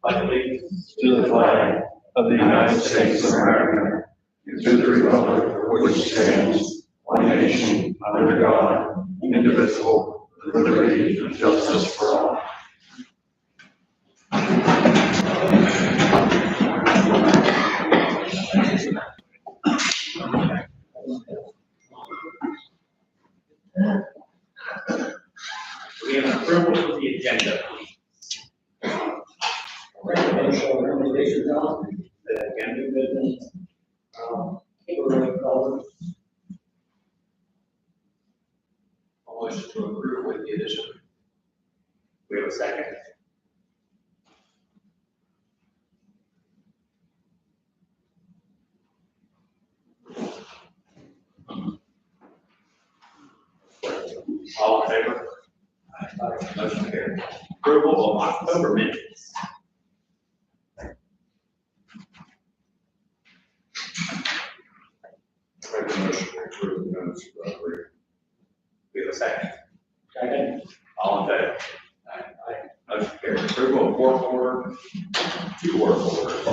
pledge allegiance to the flag of the United States of America, and to the republic for which stands one nation under God, indivisible, with liberty and justice for all. We have an approval for the agenda, please. Motion to approve with the addition. We have a second. All in favor? Motion carried. Approval of October minutes. Make a motion to approve the minutes of the reading. We have a second. Second. All in favor? Motion carried. Approval of work order, 2 work orders.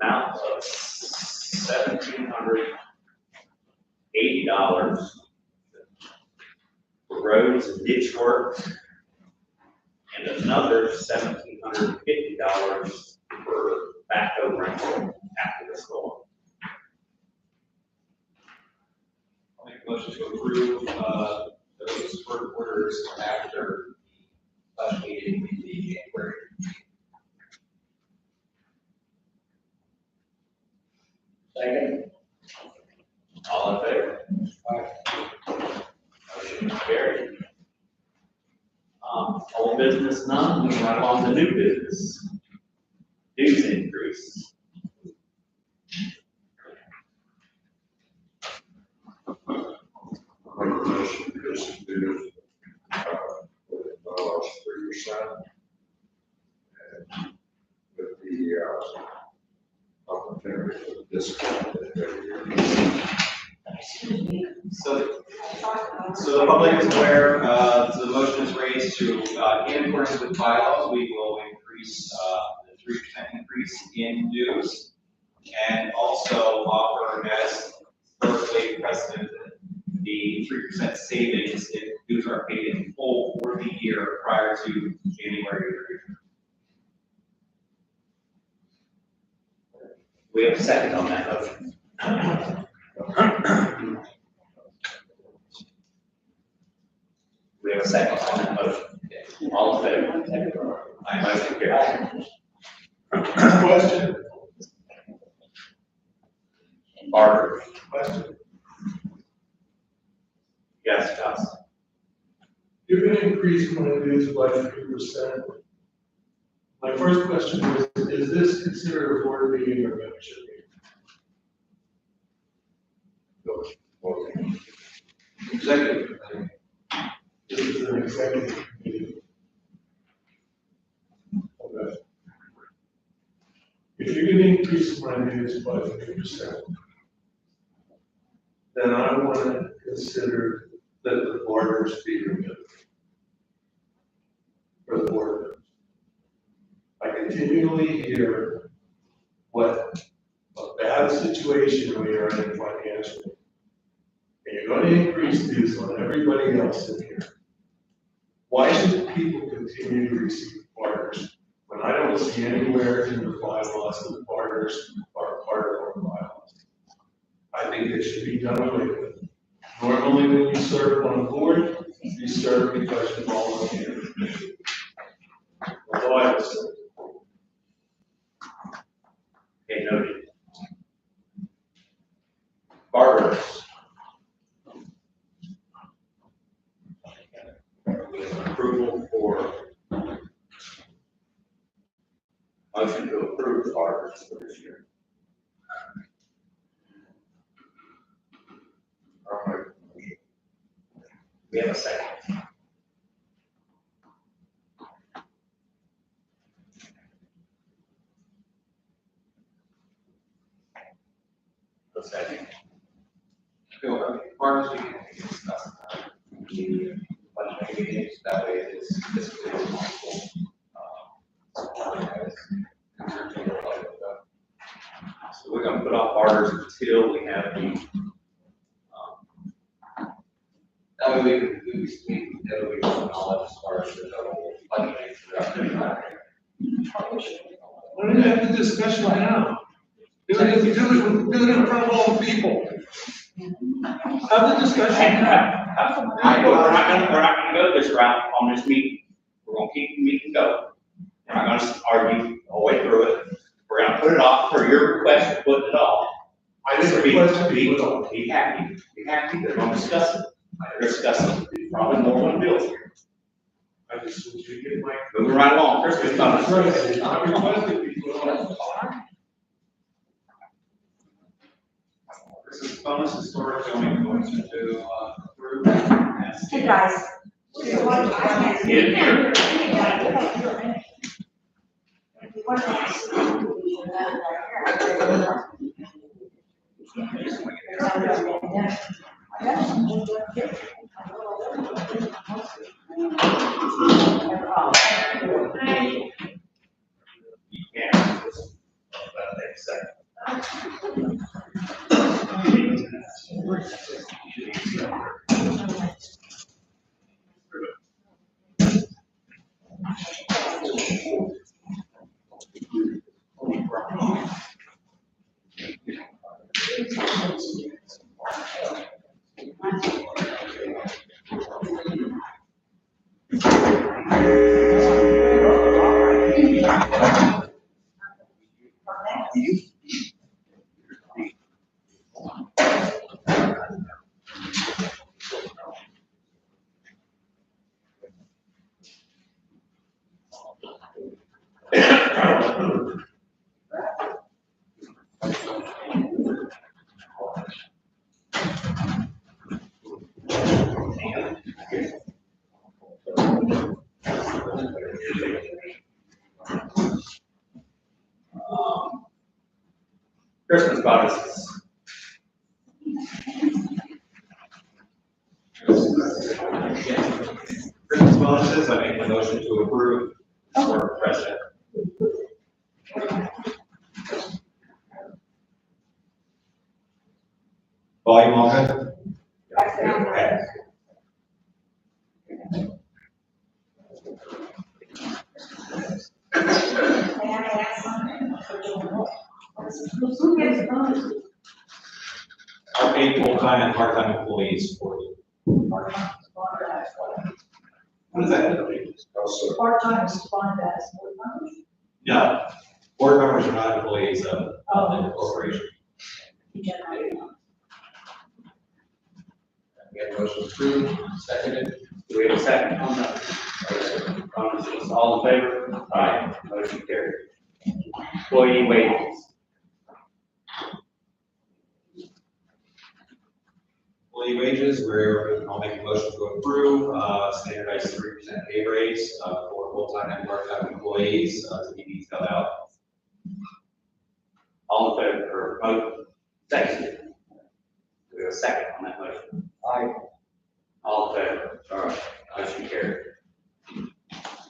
Amount of $1,780 for roads and ditch work, and another $1,750 for backhoe rental after the storm. I'll make a motion to approve, those work orders after the last meeting in the January. Second. All in favor? Motion carried. Old business none, moving right on to new business. Dues increase. Make a motion to do, with 3%. And with the, opportunity for discount every year. So the public is aware, so the motion is raised to, in accordance with bylaws, we will increase, the 3% increase in dues. And also offer as historically precedent, the 3% savings if dues are paid in full for the year prior to January 3rd. We have a second on that motion. We have a second on that motion. All in favor? Aye. Motion carries. Question? Barber. Question? Yes, Johnson. You're going to increase my dues by 3%. My first question is this considered a board meeting or membership meeting? Executive. This is an executive meeting. Okay. If you're going to increase my dues by 3%, then I want to consider that the borders be removed for the board members. I continually hear what a bad situation we are in financially. And you're going to increase dues on everybody else in here. Why should people continue to receive barters when I don't see anywhere in the bylaws that barters are part of our bylaws? I think it should be done away with. Normally, when you serve on a board, you serve because you volunteer. That's all I have to say. Okay, noted. Barbers. We have an approval for motion to approve the barbers for this year. I'll make a motion. We have a second. A second. Mark, we can discuss the budget meetings, that way it is fiscally orders until we have the, That way that way we have knowledge as far as the total budgeting throughout the year. Why don't you have the discussion now? Do it in front of all the people. Have the discussion now. we're not gonna go this route on this meeting. We're gonna keep the meeting going. We're not gonna argue all the way through it. We're gonna put it off for your request to put it off. I just request to be put on. Be happy, they're gonna discuss it. They're discussing probably more than bills here. I just want you to get my. Moving right along, Christmas coming. I requested to be put on. Christmas bonus historic zoning motion to approve. Hey, guys. You can't, just, that takes a second. Christmas bonuses. Christmas bonuses, I make the motion to approve for president. Volume all good? Okay. Who gets bonuses? Our paid full-time and part-time employees for you. What does that mean? Part-time is defined as full-time. No, board members are not employees of the corporation. You generate. We have a motion approved, seconded. Do we have a second on that? Bonuses, all in favor? Aye. Motion carried. Employee wages. Employee wages, I'll make a motion to approve, standardized 3% pay raise, for full-time and part-time employees, to be detailed out. All in favor, or vote, second. Do we have a second on that motion? Aye. All in favor? All right, motion carried.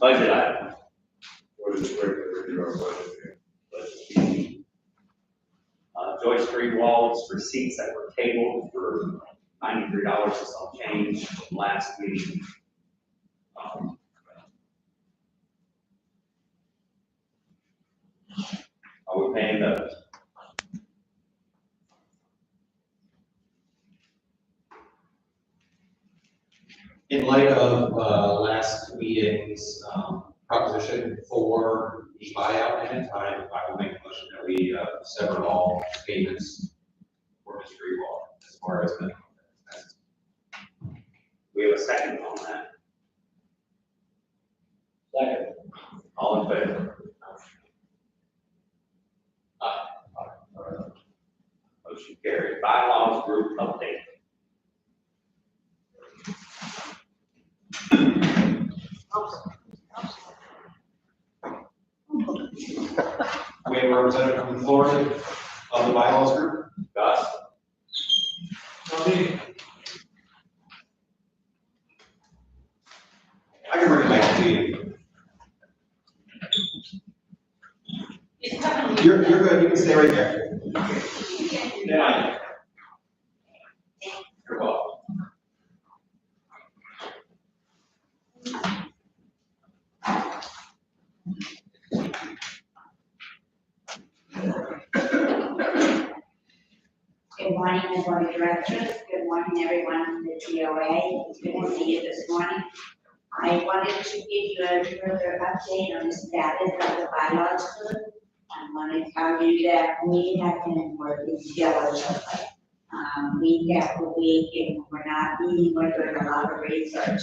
Budget item. What is regular budget? Joyce Street walls receipts that were tabled for $93 and some change from last meeting. Are we paying those? In light of, last meeting's, proposition for the buyout and in time, I will make a motion that we, sever all payments for Ms. Greenwald as far as the. We have a second on that. Second. All in favor? Motion carried. Bylaws group update. We have a representative from Florida of the bylaws group. Gus? Tony, I can bring it back to you. You're good, you can stay right there. Yeah. You're welcome. Good morning, Board of Directors. Good morning, everyone from the GOA. It's good to see you this morning. I wanted to give you a further update on the status of the bylaws group. I want to tell you that we have been working diligently, week after week, and we're not meeting, we're doing a lot of research.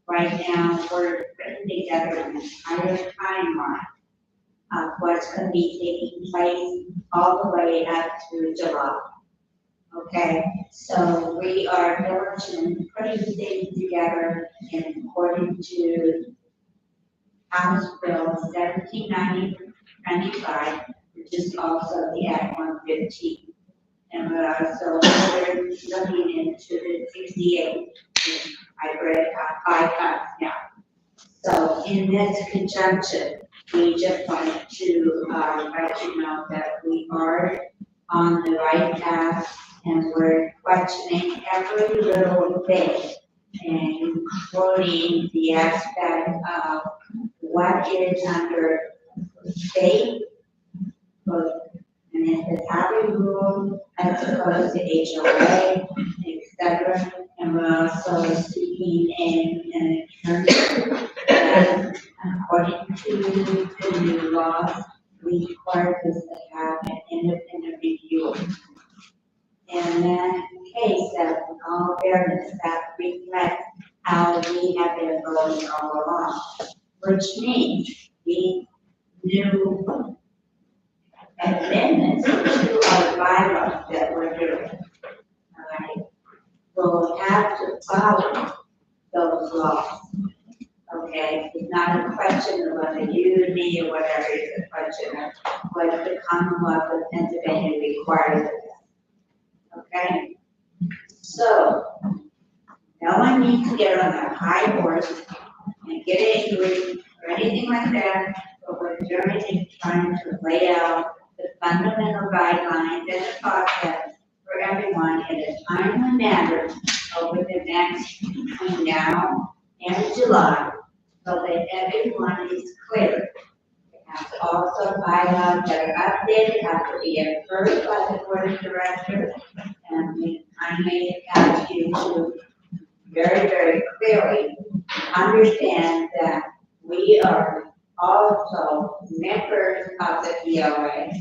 Right now, we're putting together an entire timeline of what's going to be taking place all the way up through July. Okay, so we are diligent in putting things together in according to House Bill 1795, which is also the Act 115. And we're also looking into the 68, which I've read about 5 times now. So in this conjunction, we just wanted to let you know that we are on the right path, and we're questioning every little thing, including the aspect of what is under state code, and if it's Happy Rule as opposed to HOA, etc. And we're also seeking an attorney that, according to the new laws, requires us to have an independent review. And then case that in all fairness that reflects how we have been going all along, which means we new amendments to our bylaws that we're doing. All right, we'll have to follow those laws. Okay, it's not a question of whether you, me, or whatever, it's a question of what the Commonwealth of Pennsylvania requires of us. Okay, so no one needs to get on their high horse and get angry or anything like that, but we're trying to lay out the fundamental guidelines and the process for everyone in a timely manner over the next between now and July, so that everyone is clear. Have to also bylaws that are updated, have to be approved by the Board of Directors, and I may ask you to very, very clearly understand that we are also members of the POA,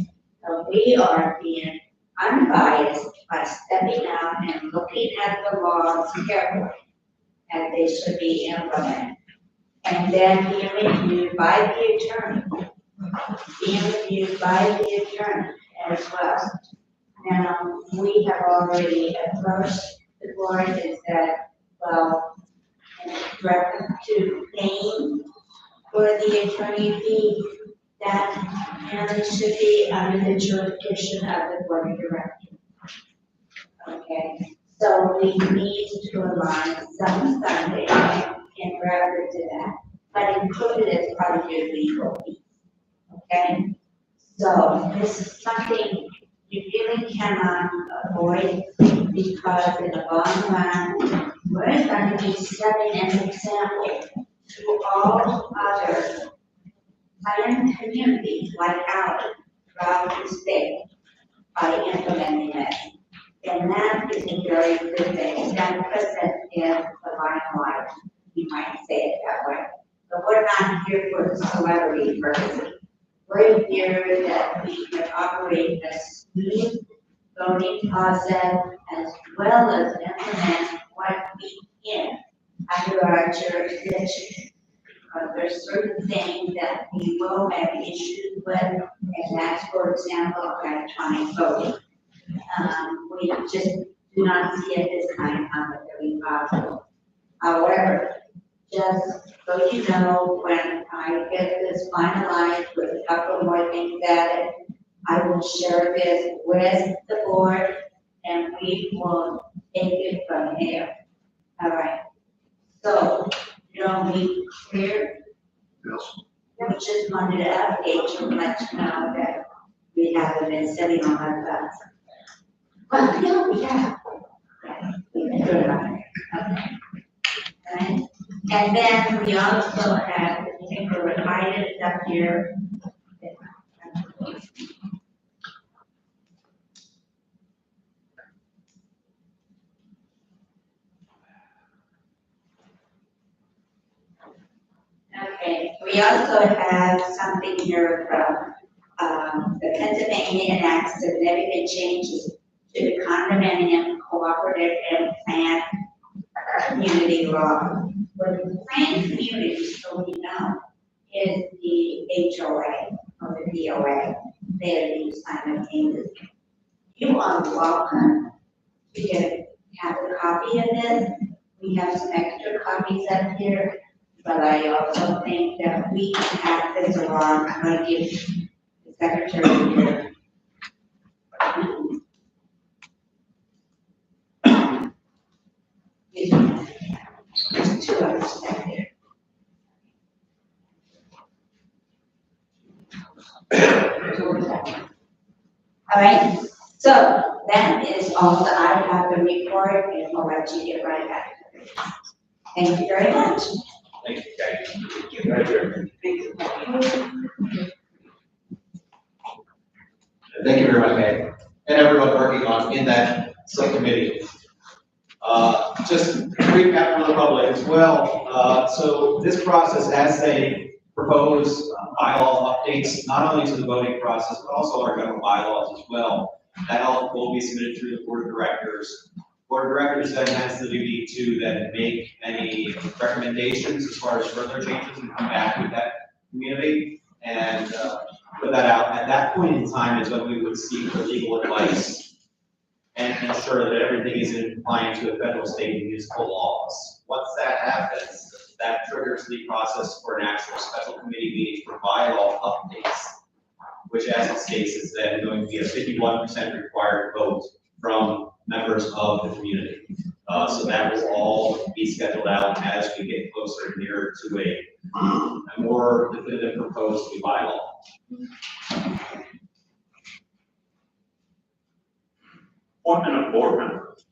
so we are being unbiased by stepping out and looking at the laws carefully as they should be implemented, and then being reviewed by the attorney. As well. Now, we have already approached the board and said, well, in reference to paying for the attorney fee, that really should be under the jurisdiction of the Board of Directors. Okay, so we need to align some funding in reference to that, but included as part of your legal fees. Okay, so this is something you really cannot avoid, because in the long run, we're going to be setting an example to all other planned communities like ours throughout the state by implementing it. And that is a very good thing. That puts us in the limelight, you might say it that way. But we're not here for celebrity purposes. We're here that we can operate a smooth voting process as well as implement what we can under our jurisdiction. There's certain things that we will have issues with, and that's, for example, electronic voting. We just do not see it as kind of commonly possible. However, just so you know, when I get this finalized with a couple more things added, I will share this with the board and we will take it from here. All right. So, we clear? Yes. We just wanted to update you and let you know that we haven't been sitting on our butts. Well, no, we have. We've been good about it. Okay. Right. And then we also have, I think we're reminded up here. Okay, we also have something here from, the Pennsylvania enacts significant changes to the condominium cooperative and planned community law. What the planned community, so we know, is the HOA or the DOA. They're these simultaneous. You are welcome to have a copy of this. We have some extra copies up here, but I also think that we can have this along. I'm going to give the secretary here. There's two others back there. All right, so that is all that I have to report, and I'll let you get right back to it. Thank you very much. Thank you, Kate. Thank you very much, Kate, and everyone working in that subcommittee. Just a recap for the public as well. So this process has a proposed bylaw updates, not only to the voting process, but also our general bylaws as well. That all will be submitted through the board of directors. Board of directors then has the duty to then make any recommendations as far as further changes and come back with that community and put that out. At that point in time is when we would seek for legal advice and ensure that everything is in compliance with federal, state, and municipal laws. Once that happens, that triggers the process for an actual special committee meeting for bylaw updates, which as it states is then going to be a 51% required vote from members of the community. So that will all be scheduled out as we get closer and nearer to a more definitive proposed bylaw. Appointment of board members.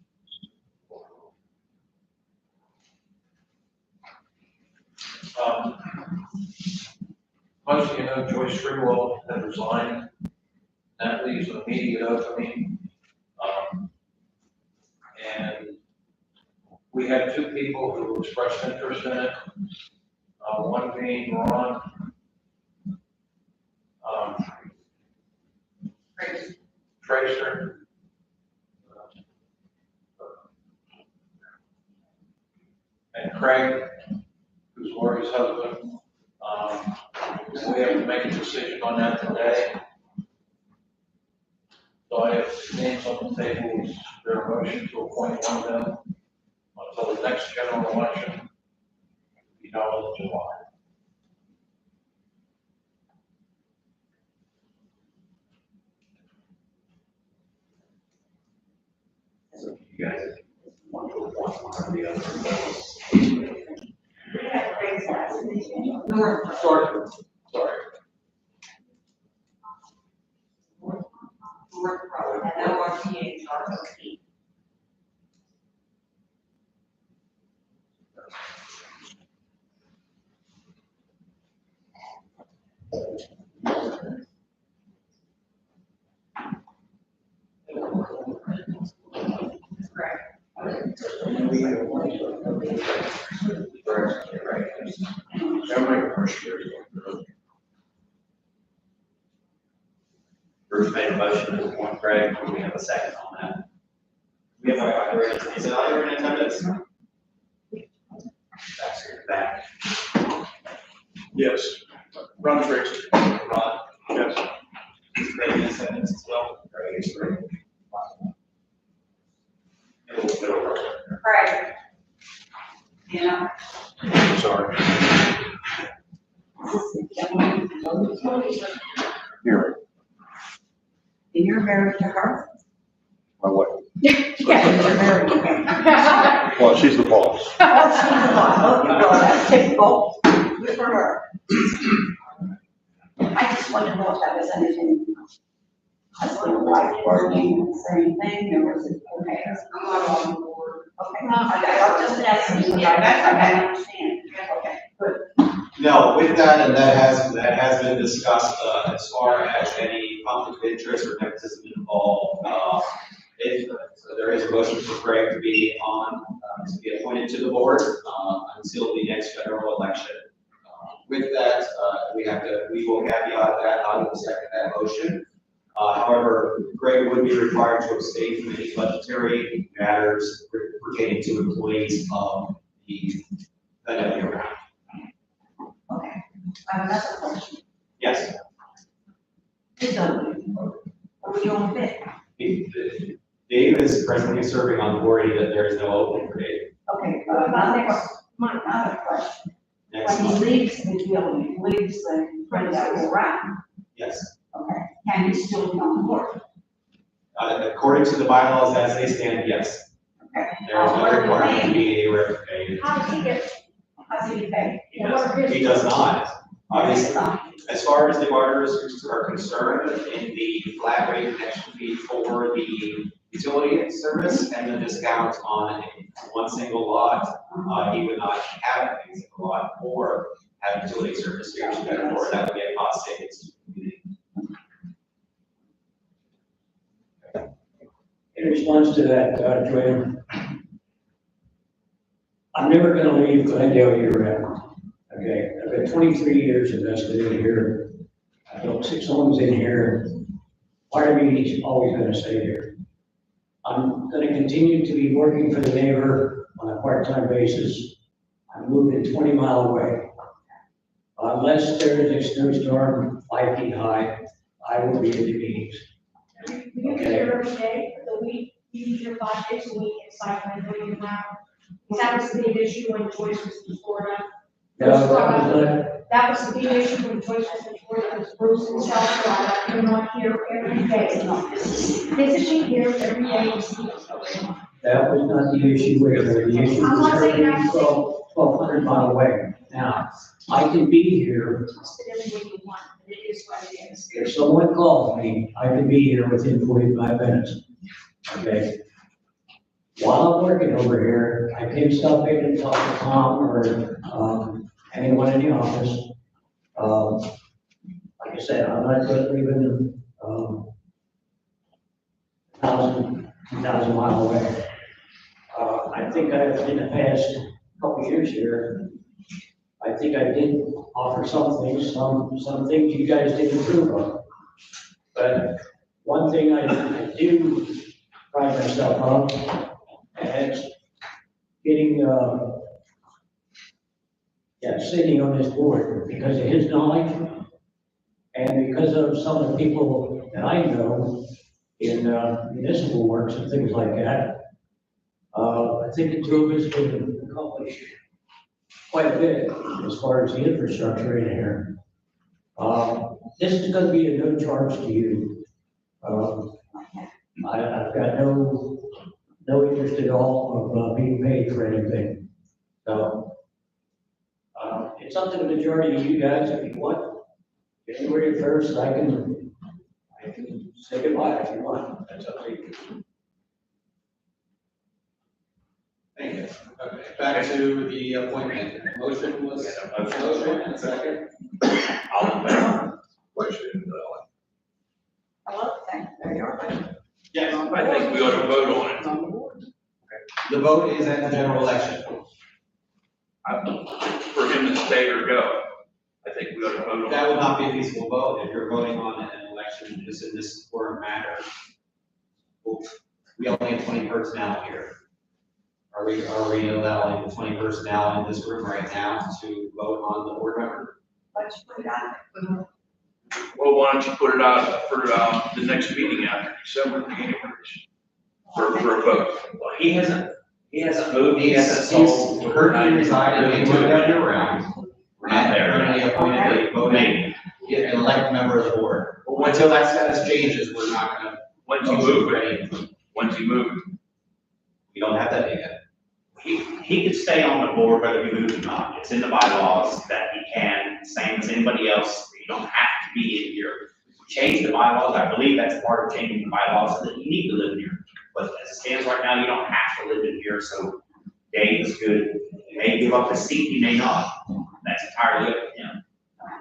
Most of you know Joyce Greenwald had resigned. That leaves an immediate opening. And we had two people who expressed interest in it. One being Ron Tracer. And Craig, who's Lori's husband. We have to make a decision on that today. So I have names on the table. Is there a motion to appoint one of them until the next general election? You know, in July. You guys want to appoint one or the other. Sorry. Bruce made a motion to appoint Craig. Do we have a second on that? We have is it either in attendance? That's here back. Yes. Ron Tracy. Rod, Yes. is Craig in attendance as well? Craig is great. Right. You know. Sorry. Here. And you're married to her? My wife. Yeah, you're married to her. Well, she's the boss. Oh, she's the boss. Oh, well, that's typical. Good for her. I just wanted to know if that was anything I was like, are you the same thing, or was it, okay, I'm not on board. Okay, I'm just asking, yeah, that's, I understand, okay, good. No, with that, and that has been discussed, as far as any conflict of interest or nepotism involved. So there is a motion for Greg to be to be appointed to the board, until the next general election. With that, we will caveat that, I will second that motion. However, Greg would be required to abstain from any budgetary matters pertaining to employees of the W round. Okay, I have another question. Yes. Who's on, are we on fit? Dave is presently serving on the board, that there is no opening for Dave. Okay, another question. Next When he month. leaves the building, leaves the principal round, Yes. okay, can he still be on board? According to the bylaws as they stand, yes. Okay. There is no requirement to be a rep paid. How does he get, How's he paid? He does not. Obviously, as far as the barters are concerned, in the flat rate connection fee for the utility service and the discount on one single lot, he would not have a single lot or have utility service here, therefore that would be a cost savings to the community. In response to that, Joanne, I'm never gonna leave Glendale year-round, okay? I've got 23 years invested in here. I built 6 homes in here. Part of me is always gonna stay here. I'm gonna continue to be working for the neighbor on a part-time basis. I'm moving 20 miles away. Unless there is a snowstorm 5 feet high, I will be in the meetings. you get here every day for the week, you use your 5 days a week, it's like when you have, that was the big issue when Joyce was in Florida. That was the big issue when Joyce was in Florida, was Bruce and South Florida, you're not here every day. Visiting here every day is That was not the issue with her. The issue I'm was not her saying that. being 1,200 miles away. Now, I can be here. every day you want, but it is what it is. If someone calls me, I can be here within 45 minutes. Okay? While I'm working over here, I can stop in and talk to Tom or anyone in the office. Like I said, I'm not just leaving 1,000, 2,000 miles away. I think in the past couple of years here, I think I did offer some things you guys didn't approve of. But one thing I do pride myself on, and it's getting, sitting on this board because of his knowledge and because of some of the people that I know in municipal works and things like that. I think the two of us can accomplish quite a bit as far as the infrastructure in here. This is going to be a no charge to you. I've got no interest at all of being paid for anything. So it's up to the majority of you guys if you want. January 1st, I can say goodbye if you want. That's up to you. Thank you. Okay, back to the appointment. Motion was, motion and second. All in favor? Question, Hello, thank you, there you are. Yes. I think we ought to vote on it. The vote is at the general election. For him to stay or go. I think we ought to vote on it. That would not be a feasible vote if you're voting on an election just in this forum matter. We only have 20 personnel here. Are we allowing 20 personnel in this room right now to vote on the board member? Let's put it on. Well, why don't you put it out for the next meeting after December, January, for a vote? Well, he hasn't moved, he hasn't He's sold. currently residing in Woodbury round. We're not there. Currently appointed a voting, an elected member of the board. Until that status changes, we're not gonna. Once you move it, once you move it. We don't have that yet. He could stay on the board whether he moves or not. It's in the bylaws that he can, same as anybody else. You don't have to be in here. change the bylaws, I believe that's part of changing the bylaws, so that you need to live here. But as it stands right now, you don't have to live in here, so Dave is good. He may give up his seat, he may not. That's entirely up to him,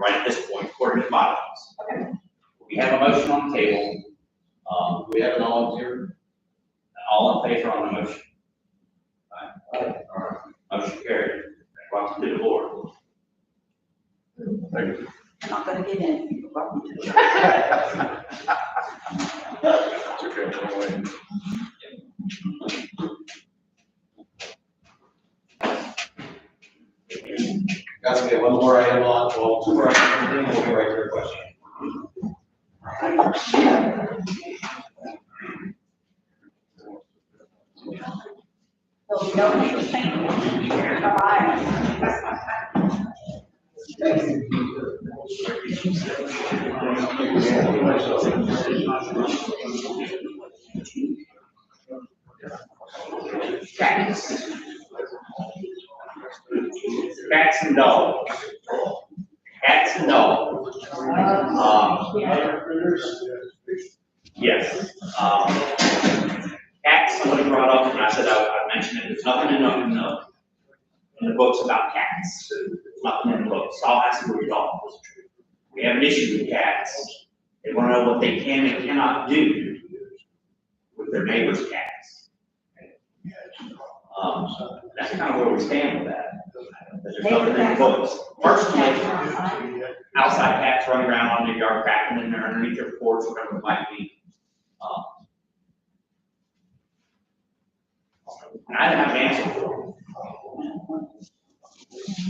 right at this point, according to the bylaws. We have a motion on the table. Do we have an all in favor? All in favor on the motion? All right. Motion carried. Welcome to the board. Thank you. I'm not gonna get in. You're welcome to. It's okay, don't wait. Guys, we have one more item on, well, two more items, we'll be right to your question. So, no, you're saying, Cats and dogs. Cats and dogs. Yes. Cats, somebody brought up, and I said I mentioned it, there's nothing in the books about cats. There's nothing in the books. I'll ask you where your dog is. We have an issue with cats. They want to know what they can and cannot do with their neighbor's cats. That's kind of where we stand with that. There's nothing in the books. Personally, outside cats running around on the yard, cracking in there underneath their porch, whatever it might be. And I didn't have an answer for them.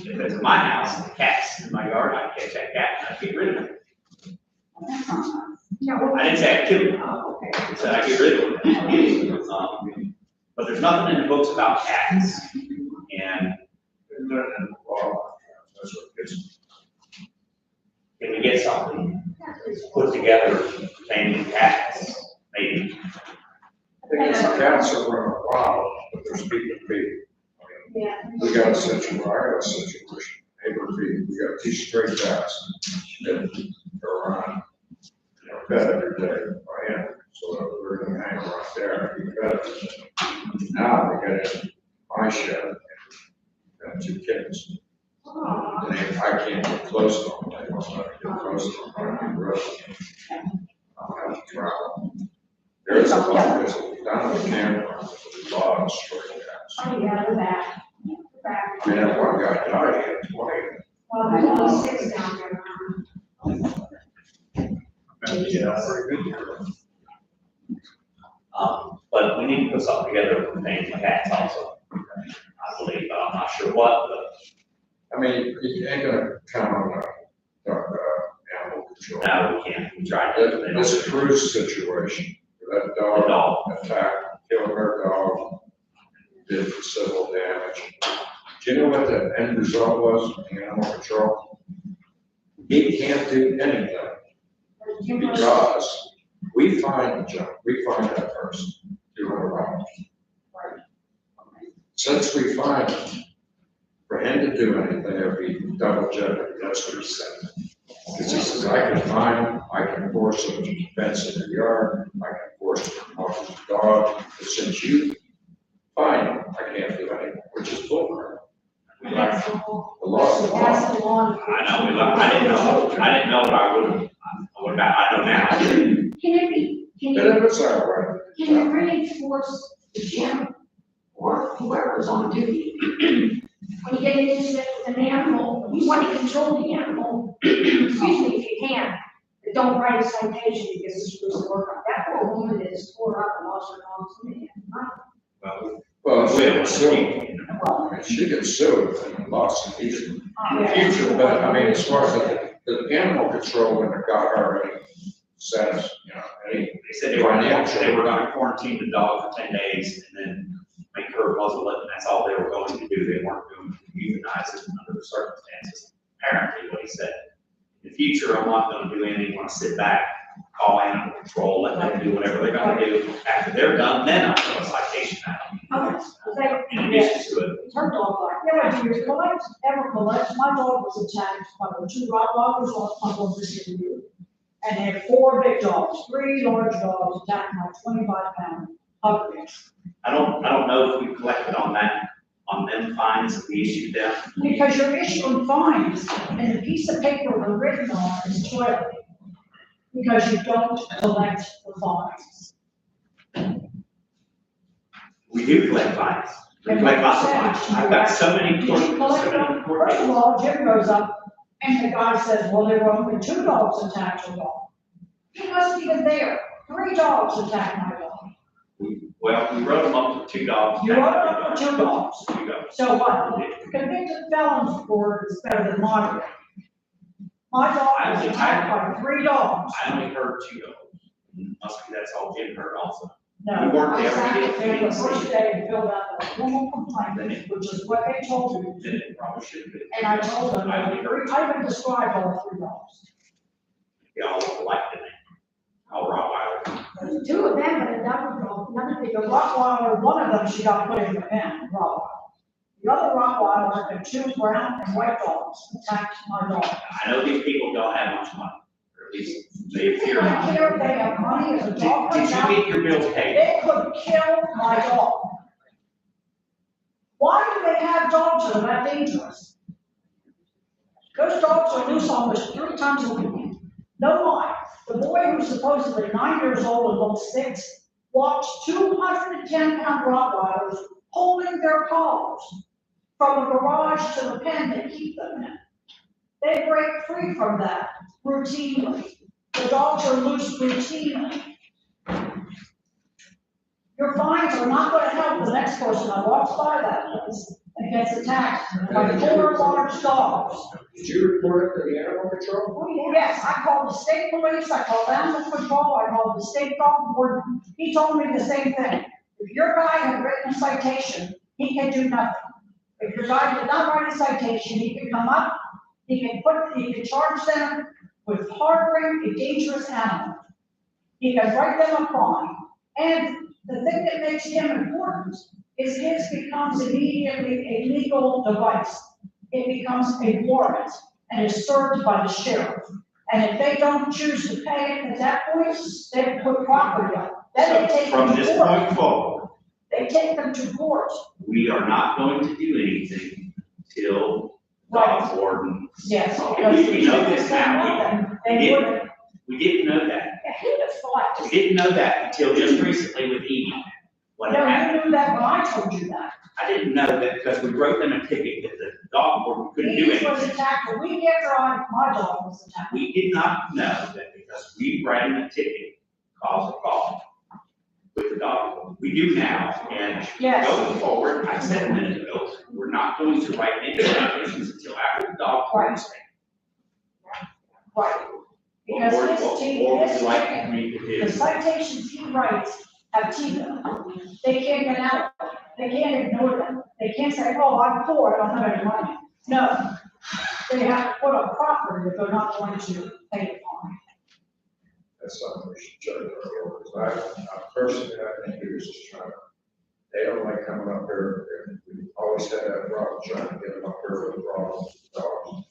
If it's in my house, the cat's in my yard, I'd catch that cat and I'd get rid of it. I didn't say I'd kill it. I said I'd get rid of it. But there's nothing in the books about cats. And can we get something put together pertaining to cats? Maybe. Cats are running wild, but they're speaking people. We got a situation, I got a situation, neighbor feed, we got 2 stray cats that go around, fed every day by him. So we're gonna hang right there, and fed them. Now they get in my shed, and 2 kittens. And I can't get close to them, they won't let me get close to them, I'm I'll have to travel. There is a lot, there's a, down on the camera, there's a lot of stray cats. Oh, yeah, they're back. I mean, that one guy died, he had 20. Well, there's only 6 down there Yeah, very good here. But we need to put something together pertaining to cats also. I believe, but I'm not sure what, but I mean, you ain't gonna count on animal control. no, we can't. We tried to. This cruise situation, that dog attacked, killed her dog, did civil damage. Do you know what the end result was in animal control? He can't do anything because we find the junk, we find that person, $200. Since we find him, for him to do anything, it'd be double jeopardy, that's what he said. Because he says, I can find him, I can force him to fence in the yard, I can force him to walk his dog, but since you find him, I can't do anything, which is bullcrap. The law is the law. I know, I didn't know what I would have, I know now. Can it be, And it was all right. can you reinforce the gym or whoever's on duty? When you get an incident with an animal, you want to control the animal, excuse me, if you can, but don't write a citation because it's supposed to work on. That poor woman is tore up and lost her dog to me. Well, she gets sued, I mean, she gets sued and lost in the future, but I mean, as far as the animal control, when it got her any sense, any. They said they were gonna quarantine the dog for 10 days and then make her muzzle it, and that's all they were going to do. They weren't going to euthanize it under the circumstances. Apparently, what he said. In the future, I'm not gonna do anything, I'm gonna sit back, call animal control, let them do whatever they're gonna do. After they're done, then I'll throw a citation at them. In addition to it. Her dog like, yeah, do you collect, ever collect? My dog was attacked by the 2 Rottweilers on this interview. And they had 4 big dogs, 3 large dogs attacked my 25-pound pug mix. I don't know if we collected on that, on them fines that we issued them. Because you're issuing fines, and the piece of paper they're written on is 12. Because you don't collect the fines. We do collect fines. We collect lots of fines. I've got so many court, Did you collect so many them? court First of cases. all, Jim goes up, and the guy says, well, there were only 2 dogs attacked your dog. He wasn't even there. 3 dogs attacked my dog. Well, we wrote them up to 2 dogs. You wrote it up for 2 dogs. 2 dogs. So what? Convicted felons court is better than moderate. My dog was attacked by 3 dogs. I only heard 2 dogs. Must be that's all Jim heard also. No, You weren't I there, sat we didn't- there the first day and filled out the formal complaint, which is what they told me. Then it probably should have been. And I told them, I only heard I even described all 3 dogs. y'all look alike, didn't they? All Rottweiler. There's 2 of them, but another dog, none of The the Rottweiler, one of them she got put in the pen, Rottweiler. The other Rottweiler and 2 brown and white dogs attacked my dog. I know these people don't have much money, or at least they I appear don't not. care if they have money, if a dog Did comes you out, get your bills paid? they could kill my dog. Why do they have dogs that are that dangerous? Those dogs are loose almost 3 times a week. No lie. The boy who's supposedly 9 years old and looks 6 watched 210-pound Rottweilers holding their collars from the garage to the pen they keep them in. They break free from that routinely. The dogs are loose routinely. Your fines are not going to help the next person that walks by that place and gets attacked by 4 large dogs. Did you report it to the animal control? Oh, yes, I called the state police, I called animal control, I called the state dog warden. He told me the same thing. If your guy had written a citation, he can do nothing. If your guy did not write a citation, he can come up, he can charge them with harboring a dangerous animal. He can write them a fine. And the thing that makes him important is his becomes immediately a legal device. It becomes a warrant and is served by the sheriff. And if they don't choose to pay it at that point, they put property up. Then they take them From to this court. point forward, They take them to court. we are not going to do anything till Right. dog warden. Yes. We know this now. They We didn't- wouldn't. We didn't know that. He was fine. We didn't know that until just recently with Edie. What No, happened? you knew that when I told you that. I didn't know that because we wrote them a ticket that the dog warden couldn't do He was anything. attacked a week after my dog was attacked. We did not know that because we write them a ticket, caused a problem with the dog warden. We do now, and Yes. going forward, I said a minute ago, we're not going to write any citations until after the dog warden's thing. Right. Or Because would his you like ticket, me to the do? citations he writes have teeth in them. They can't get out. They can't ignore them. They can't say, oh, I'm poor, I don't have any money. No. They have to put up property if they're not going to pay the fine. That's something we should judge our orders. I personally, I think he was just trying to, they don't like coming up here, and we always had that problem, trying to get them up here with problems with dogs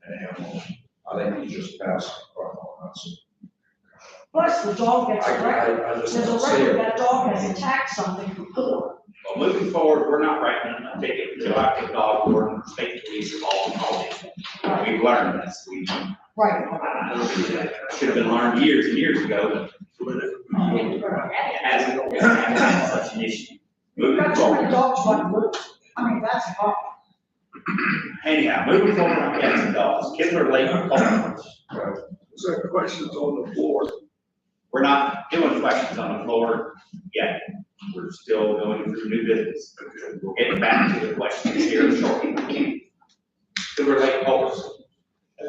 and animals. I think he just passed the problem on us. Plus, the dog gets a record. I just There's a don't see record it. that dog has attacked something before. Well, moving forward, we're not writing them a ticket until after the dog warden or state police are all involved. We've learned this. We Right. should have been learned years and years ago, but it hasn't been such an issue. You've Moving got too many forward. dogs running loose. I mean, that's a problem. Anyhow, moving forward on cats and dogs, Kidler Lake Culverts. So questions on the floor? We're not doing questions on the floor yet. We're still going through new business. We'll get back to the questions here shortly. Kidler Lake Culverts.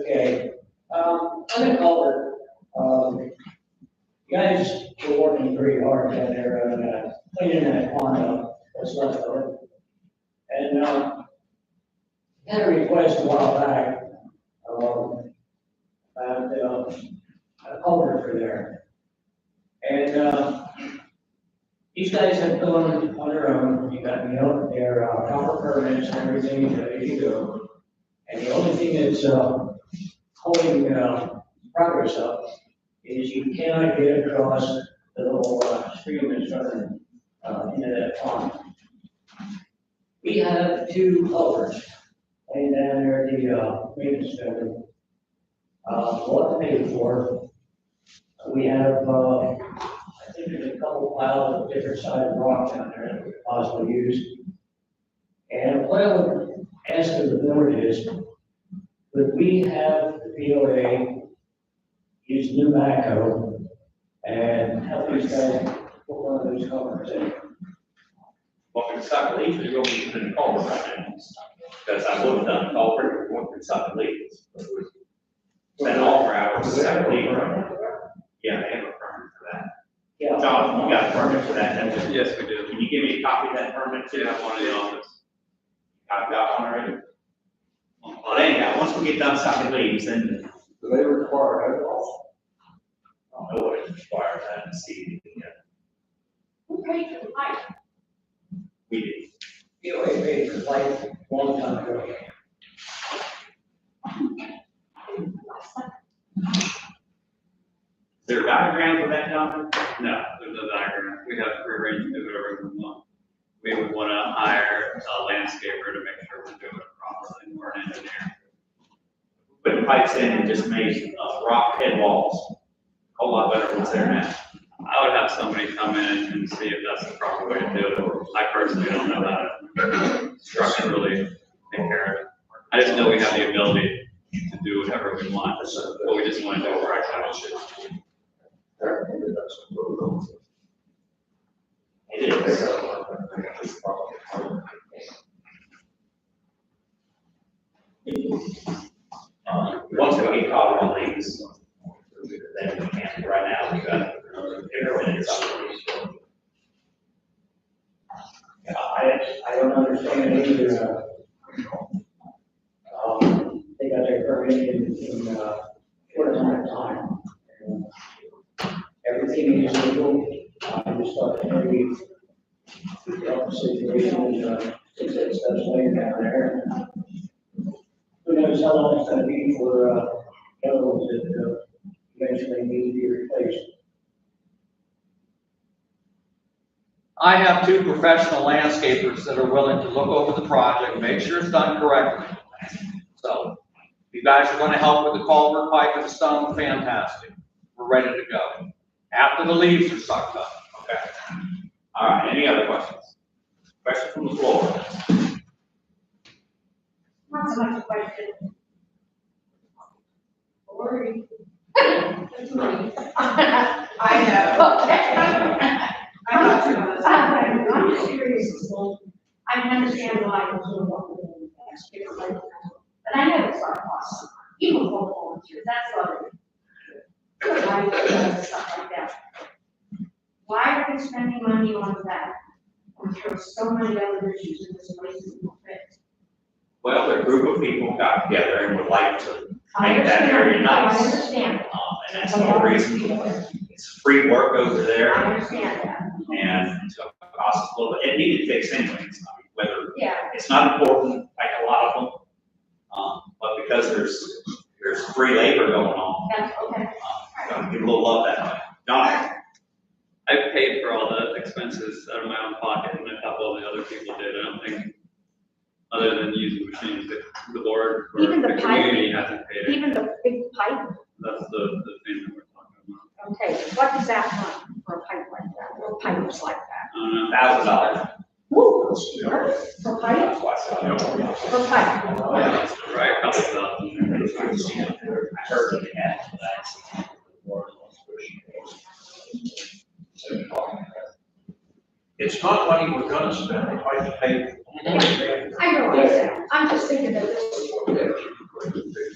Okay, I'm in Culver. You guys were working pretty hard down there on cleaning that pond up, that's left of it. And, had a request a while back, about, a culvert for there. And, these guys have gone on their own, you got, their, proper permits and everything, ready to go. And the only thing that's, holding, progress up is you cannot get across the little stream that's running into that pond. We have two culverts laying down there at the maintenance building. What paid for? We have, I think there's a couple piles of different sized rock down there that we could possibly use. And what I would ask of the board is, would we have the POA use new backhoe and help these guys put one of those culverts in? Well, if it's not leaks, you're gonna be in the culvert right now. Because I would have done the culvert, if it's not leaks. Spend all our hours, it's not leak. Yeah, they have a permit for that. Yeah. John, you got a permit for that, don't you? Yes, we do. Can you give me a copy of that permit too? Yeah, one in the office. I've got one already. Well, anyhow, once we get done sucking leaves, then Do they require headwalls? I don't know what it requires, I haven't seen it yet. Who paid for the pipe? We did. POA paid for like a long time ago. Is there a diagram for that, John? No, there's no diagram. We have free range to do whatever we want. We would want to hire a landscaper to make sure we're doing it properly, or an engineer. Put the pipes in and just made, rock head walls. A whole lot better than what's there now. I would have somebody come in and see if that's the proper way to do it. I personally don't know how to structurally take care of it. I just know we have the ability to do whatever we want, but we just want to do it right how it should. It is. Once we get caught on leaves, then we can't, right now, we got everything is up. I don't understand either. They got their permit in short amount of time. Everything is legal. I just thought that maybe the situation is that stuff's laying down there. Who knows how long it's gonna be for chemicals that eventually need to be replaced. I have two professional landscapers that are willing to look over the project, make sure it's done correctly. So, if you guys are gonna help with the culvert pipe and the stone, fantastic. We're ready to go. After the leaves are sucked up. Okay. All right, any other questions? Questions from the floor? Not so much a question. Lori. I know. Okay. I'm serious. I understand why you're doing what we're doing. But I know it's our cost. Even for volunteers, that's what it is. Stuff like that. Why are we spending money on that? When there's so many other issues in this place that will fix. Well, a group of people got together and would like to I make that area understand, I nice. understand. And that's the whole reason. It's free work over there, I understand that. and it's gonna cost us a little bit. It needed fixed anyways, I mean, whether, Yeah. it's not important, like a lot of them. But because there's free labor going on, That's okay. gonna give a little love that way. Don? I paid for all the expenses out of my own pocket, and I thought all the other people did. I don't think, other than using machines, that the board or Even the the pipe? community hasn't paid it. Even the big pipe, That's the thing that we're talking about. okay, what does that run for a pipe like that, or pipes like that? I don't know. $1,000. Woo, for pipe, That's why I said, for pipe. Right, a couple thousand. I heard that they had that. It's not money we're gonna spend, it might be paid. I realize that, I'm just thinking that this,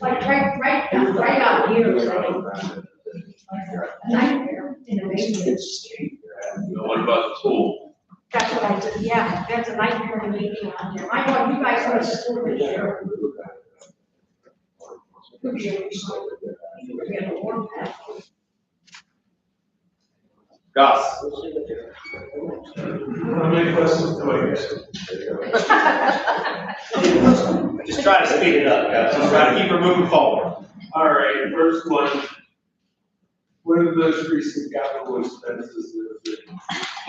like, right out here, is like a nightmare in a basement. What about the pool? That's what I said, yeah, that's a nightmare in a meeting out here, I know you guys are supporting it here. Could be a warm path. Gus? How many questions do I get? Just try to speed it up, Gus. Just try to keep her moving forward. All right, first one. What are the most recent capital expenses that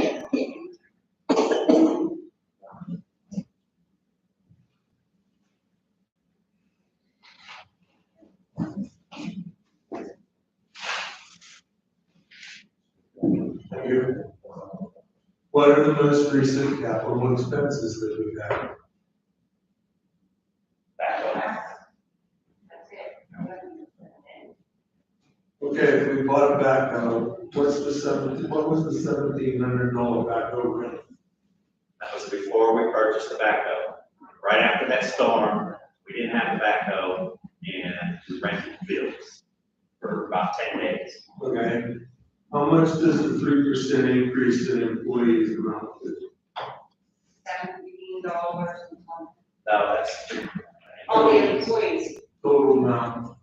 have been? Thank you. What are the most recent capital expenses that we've had? Okay, if we bought a backhoe, what was the $1,700 backhoe rent? That was before we purchased the backhoe. Right after that storm, we didn't have the backhoe and we rented fields for about 10 days. Okay, how much does the 3% increase in employees amount to? $17. No, that's. All the employees. Total amount?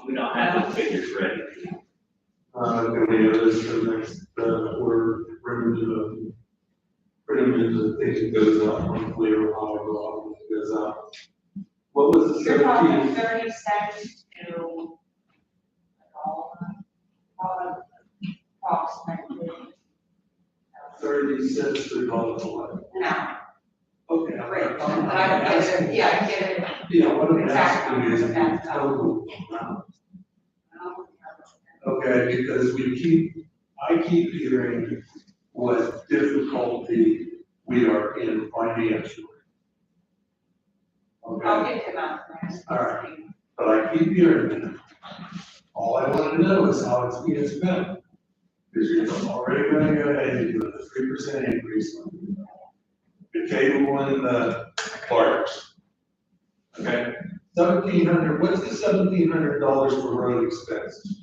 We don't have the figures ready. Can we do this for next, we're bringing to the, pretty much the thing that goes up monthly or how it goes up. What was the You're talking 17? 30 cents to approximately. 30 cents to $1 what? An hour. Okay. But I don't get it, yeah, I get it. Yeah, what I'm Exactly. asking is the total amount. Okay, because I keep hearing what difficulty we are in financially. I'll Okay, get to that. All right. But I keep hearing that. All I want to know is how it's being spent. Because you're already going to go ahead and do the 3% increase on the cable and the parks. Okay, $1,700, what's the $1,700 for road expenses?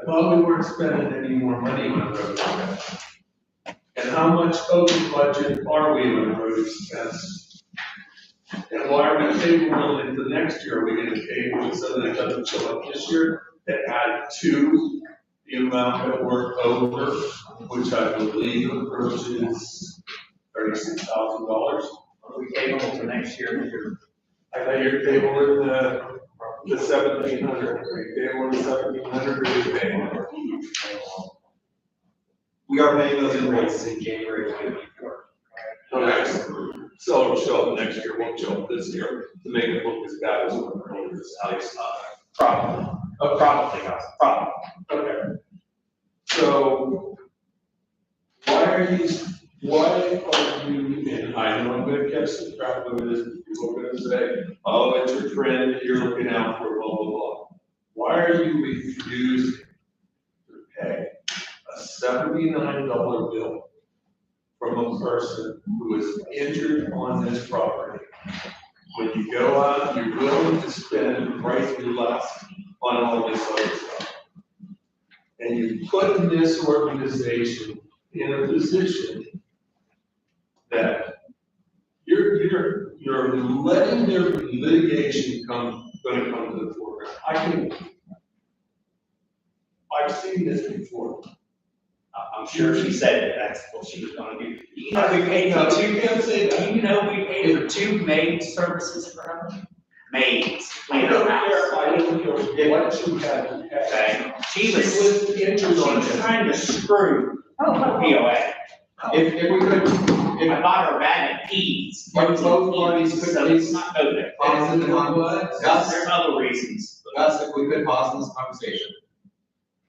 I thought we weren't spending any more money on road expense. And how much open budget are we on road expense? And why are we tabling into next year? Are we gonna table so that it doesn't show up this year? That add to the amount that we're over, which I believe approaches $36,000. We table it to next year. I thought you're tabling the 1,700, are you tabling the 1,700 or are you paying? We are paying those invoices in January 2024. Okay, so it'll show up next year, won't show up this year, to make it look as bad as what we're doing this house. Probably. Oh, probably, guys, probably. Okay. So, why are you, and I know I'm gonna catch some crap with this, people are gonna say, oh, it's your friend, you're looking out for blah, blah, blah. Why are you refusing to pay a $79 bill from a person who is injured on this property? When you go out, you're willing to spend rightfully less on all this other stuff. And you put this organization in a position that you're letting their litigation gonna come to the foreground. I've seen this before. I'm sure she said that that's what she was gonna do. You know, we paid No, for you can't say that. you know, we paid for 2 maid services for her. Maids, I clean her don't house. care what you had to pay. Okay, she was injured on this. trying to screw POA. If we could, I bought her a bag of peas. If both parties could So please it's not go there. pause the con- Gus, There's other reasons. Gus, if we could pause this conversation.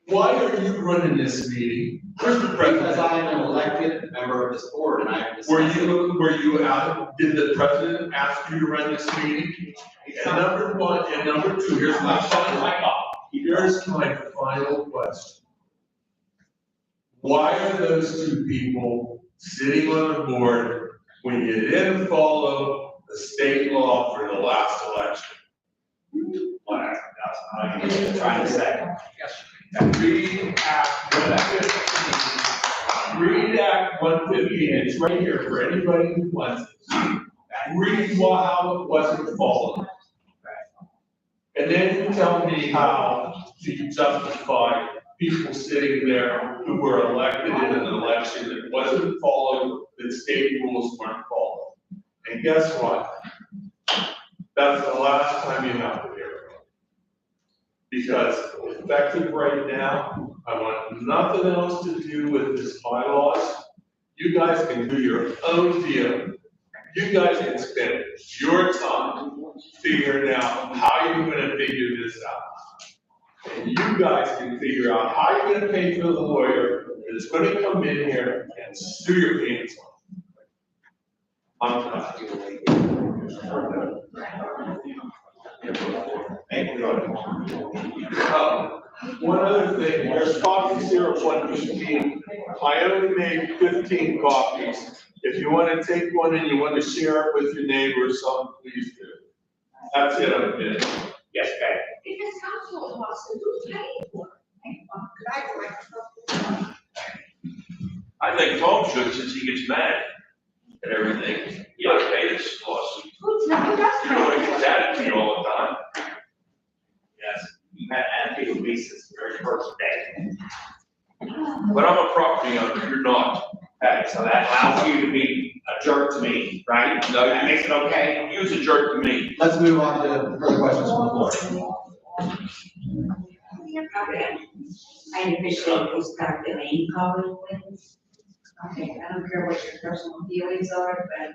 Why are you running this meeting? Mr. Because President, I am an elected member of this board and I have. were you out, did the president ask you to run this meeting? And number one, and number two, here's my final question. Why are those two people sitting on the board when you didn't follow the state law for the last election? Whatever, that's what I'm trying to say. Read Act 115. Read Act 115, it's right here for anybody who wants it. Read how it wasn't followed. And then you tell me how to justify people sitting there who were elected in an election that wasn't followed, that state rules weren't followed. And guess what? That's the last Because effective right now, I want nothing else to do with this bylaws. You guys can do your own deal. You guys can spend your time figuring out how you're gonna figure this out. And you guys can figure out how you're gonna pay for the lawyer that's gonna come in here and sue your pants off. I'm done. One other thing, there's coffee syrup 115. I only made 15 coffees. If you want to take one and you want to share it with your neighbor or something, please do. That's it, I'm finished. Yes, Patty. If this household lawsuit, who's paying for it? I think Tom should, since he gets mad at everything. You gotta pay this lawsuit. Who does You don't pay want to for get it? that at me all the time. Yes, you had attitude of lease since the very first day. But I'm a property owner, you're not. Okay, so that allows you to be a jerk to me, right? No, That makes it okay? He was a jerk to me. Let's move on to further questions from the floor. I appreciate this Dr. Lane calling with. Okay, I don't care what your personal feelings are, but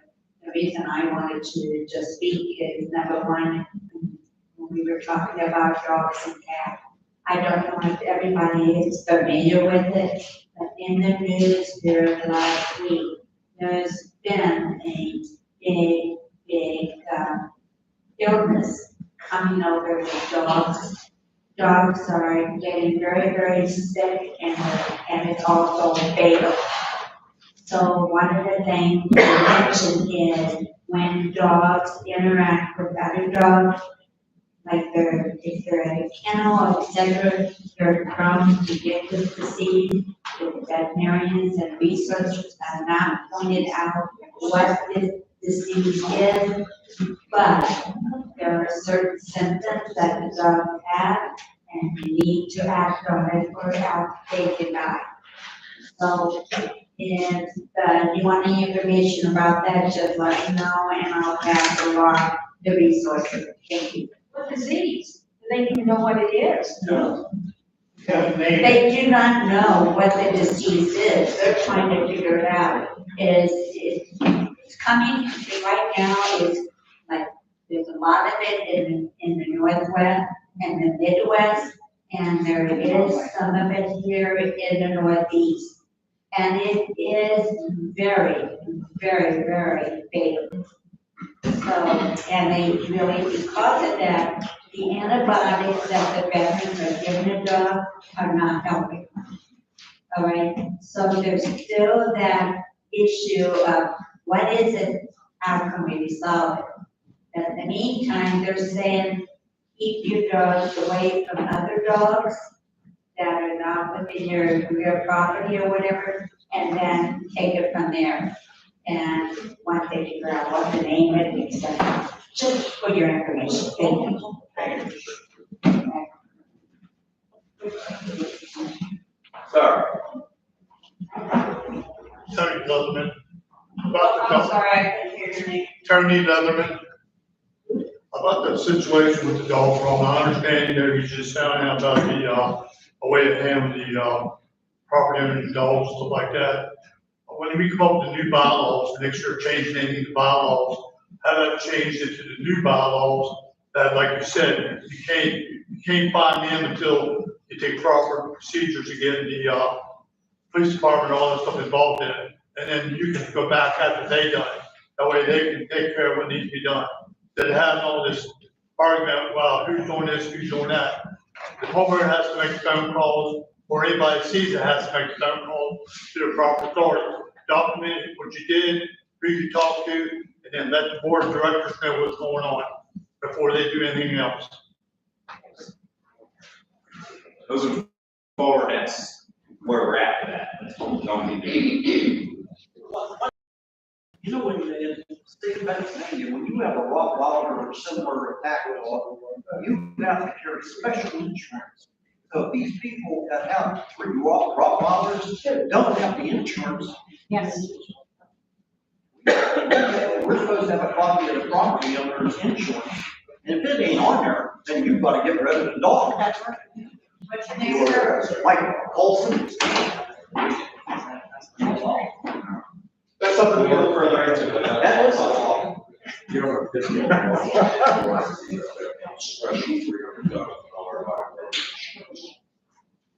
the reason I wanted to just speak is number one, when we were talking about dogs and cats. I don't know if everybody is familiar with it, but in the news there last week, there's been a big illness coming over with dogs. Dogs are getting very sick and it's also fatal. So one of the things they mentioned is when dogs interact with other dogs, like if they're at a kennel, etc., they're prone to get this disease. The veterinarians and researchers have not pointed out what this disease is, but there are certain symptoms that the dog has, and you need to act on it or else they can die. So if you want any information about that, just let me know and I'll pass along the resources. Thank you. What disease? Do they even know what it is? No. They do not know what the disease is. They're trying to figure it out. It's coming right now. It's like there's a lot of it in the Northwest and the Midwest, and there is some of it here in the Northeast. And it is very fatal. So, and they really, because of that, the antibiotics that the veterans are giving the dog are not helping. All right, so there's still that issue of what is it, how can we resolve it? But in the meantime, they're saying, keep your dogs away from other dogs that are not within your property or whatever, and then take it from there. And once they figure out what to name it, etc. Just for your information, thank you. Sorry. Tony Leatherman. I'm sorry, I couldn't hear your name. Tony Leatherman. About the situation with the dog problem, I understand, you just found out about the way of handling the property owners, dogs, stuff like that. When we come up with the new bylaws, make sure changing any of the bylaws, have that changed into the new bylaws, that like you said, you can't find them until you take proper procedures to get the police department, all that stuff involved in it. And then you can go back after they done it. That way they can take care of what needs to be done. That having all this argument, well, who's doing this, who's doing that. The homeowner has to make phone calls, or anybody that sees it has to make a phone call to the proper authority. Document what you did, who you talked to, and then let the board of directors know what's going on before they do anything else. Those are forward, that's where we're at with that. That's what we're going to do. You know, when in the state of Pennsylvania, when you have a Rottweiler or similar attack dog, you have to carry special insurance. So these people that have 3 Rottweilers don't have the insurance. Yes. We're supposed to have a copy of the property owner's insurance And if it ain't on there, then you've got to get rid of the dog. That's right. What's your name, sir? Mike Colson. That's something to look further into. That is a law. You don't have to. Special $300,000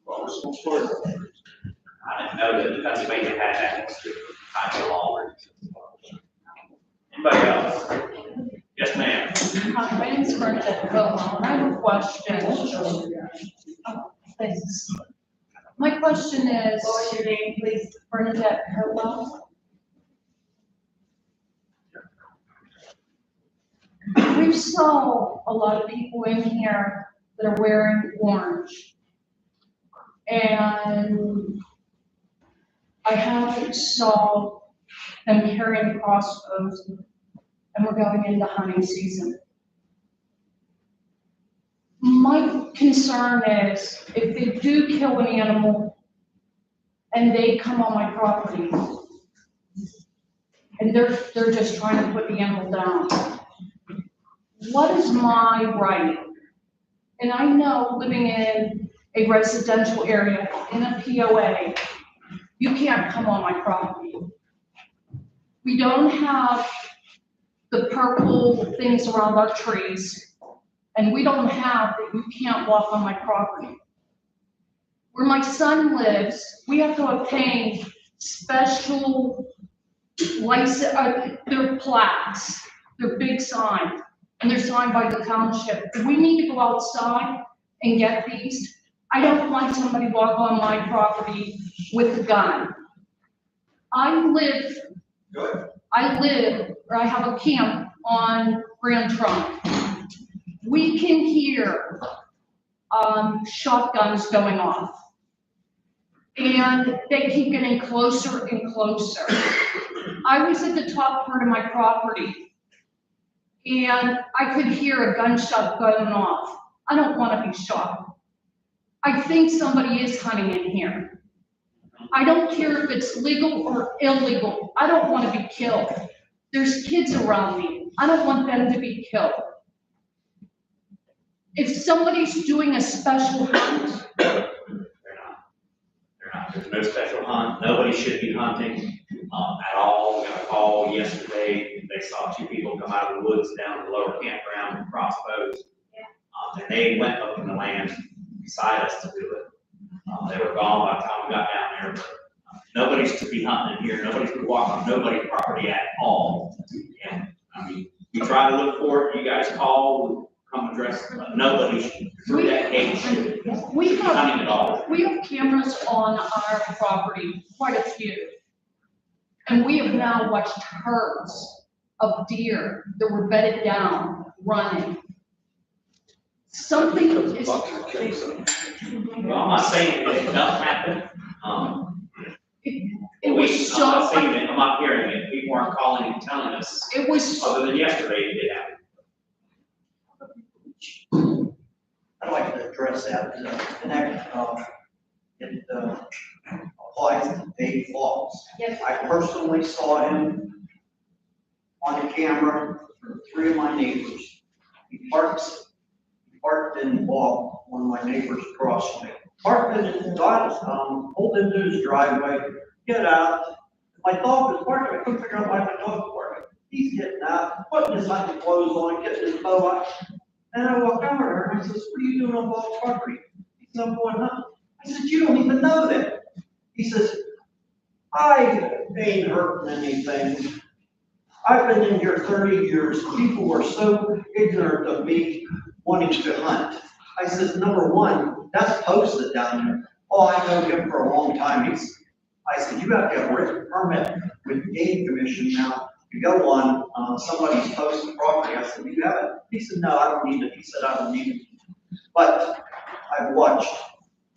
Well, it's no story. I didn't know that Pennsylvania had that kind of law. Anybody else? Yes, ma'am. My name is Bernadette Wilhelm. I have a question. Oh, thanks. My question is. What was your name, please? Bernadette Wilhelm. We saw a lot of people in here that are wearing orange. And I haven't saw them carrying crossbows, and we're going into hunting season. My concern is if they do kill an animal and they come on my property and they're just trying to put the animal down, what is my right? And I know living in a residential area in a POA, you can't come on my property. We don't have the purple things around our trees, and we don't have that you can't walk on my property. Where my son lives, we have to obtain special license, their plaques, their big signs, and they're signed by the township. We need to go outside and get these. I don't want somebody walk on my property with a gun. I live, or I have a camp on Grand Trunk. We can hear shotguns going off. And they keep getting closer and closer. I was at the top part of my property and I could hear a gunshot going off. I don't want to be shot. I think somebody is hunting in here. I don't care if it's legal or illegal. I don't want to be killed. There's kids around me. I don't want them to be killed. If somebody's doing a special hunt, They're not. There's no special hunt. Nobody should be hunting at all. We got a call yesterday. They saw two people come out of the woods down at the lower campground with crossbows. And they went up in the land beside us to do it. They were gone by the time we got down there. But, nobody's to be hunting here. Nobody's to walk on nobody's property at all. And I mean, we try to look for it. You guys call, come address it. But nobody through that gate should be hunting at all. we have cameras on our property, quite a few. And we have now watched herds of deer that were bedded down, running. Something is. Well, I'm not saying that it doesn't happen. It was I'm so. not saying it, I'm not hearing it. People aren't calling and telling us. It was. Other than yesterday, it did happen. I'd like to address that, and that, it applies to Dave Falls. Yes. I personally saw him on the camera for 3 of my neighbors. He parked in the wall, one of my neighbors across from me. Parked in his pulled into his driveway, get out. My dog was barking, I couldn't figure out why my dog was barking. He's getting out, putting his hunting clothes on, getting his bow out. And I walked over there and I says, "What are you doing on Ball's property?" He said, "I'm going hunting." I said, "You don't even know that." He says, "I ain't hurting anything. I've been in here 30 years. People were so ignorant of me wanting to hunt." I says, "Number one, that's posted down there." "Oh, I know him for a long time." I said, "You have to have a written permit with the Game Commission now to go on somebody's posted property." I said, "Do you have it?" He said, "No, I don't need it." He said, "I don't need it." But I've watched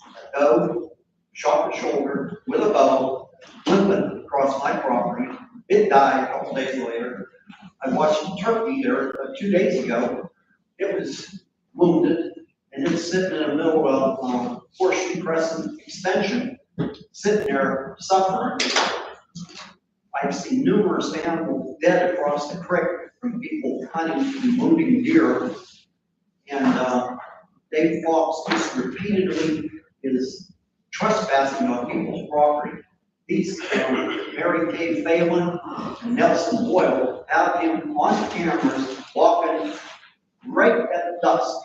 a doe shot the shoulder with a bow, limping across my property. It died a couple days later. I watched a turkey there 2 days ago. It was wounded, and it's sitting in the middle of Horseshoe Crescent Extension, sitting there suffering. I've seen numerous animals dead across the creek from people hunting and wounding deer And Dave Fox just repeatedly is trespassing on people's property. These, Mary Kay Phelan and Nelson Boyle have him on cameras walking right at dusk.